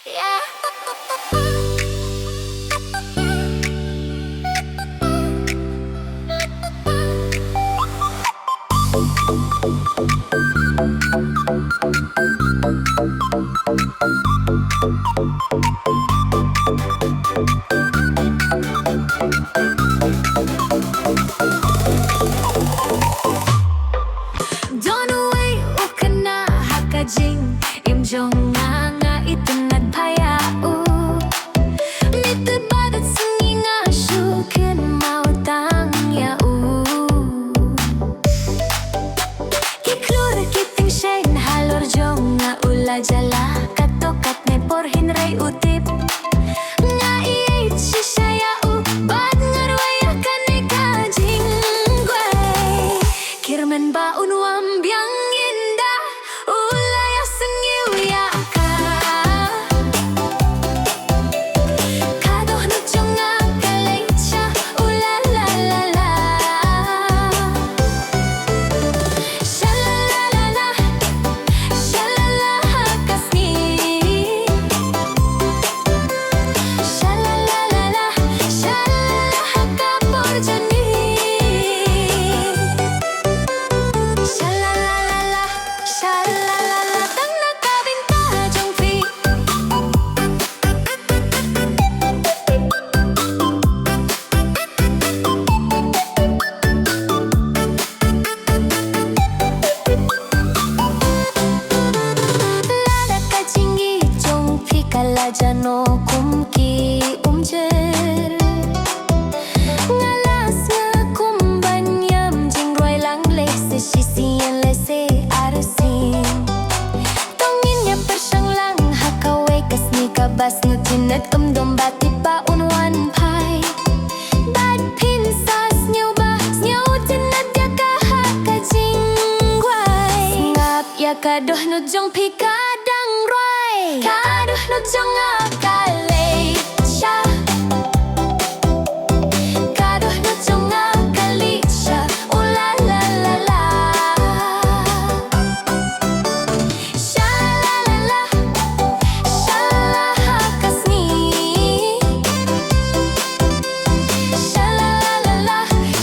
Don't away ukana hakajing imjong nga itunad payao Mitu badat singinga shukin mautang yao Kiklur kiting shen halor jong nga ula jala katokat ne por hinray utip Nga iait shisayao bad ngarwaya kanay kajing gway Kirman ba unwam biyang inda ulaya sengiuya ka Kadoh no jonga kalecha ula la la la Shalalala shalala kasni Shalalala shalala kaporjani Shalalala, shalalala, tang nakabinta jong fi Lada ka jingi jong fi kala jano kumki umjer Ngalas nga kumbanyam jing roy lang le se shisiyan le se arasin Tongin niya persyang lang hakaway kas ni kabas no tinat bati pa unwan pai Bad pinsas niyo ba niyo tinat ya ka hakajingway Ngap ya kadoh no jong pikadang roy Kadoh no jong akalay siya Kadoh no jong akalit siya ula la la la Shalalala shalala kasni Shalalala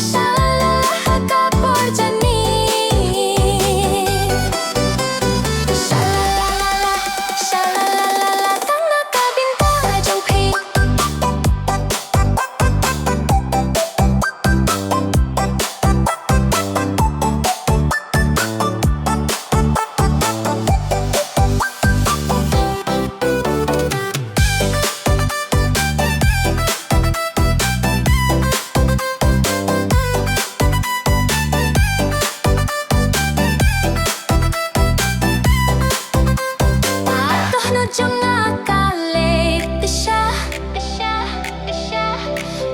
shalala kaporjani Shalalala shalalala tang nakabinta jong pi Kadoh no jong akalit siya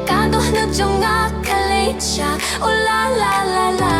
Kadoh no jong akalit siya ula la la la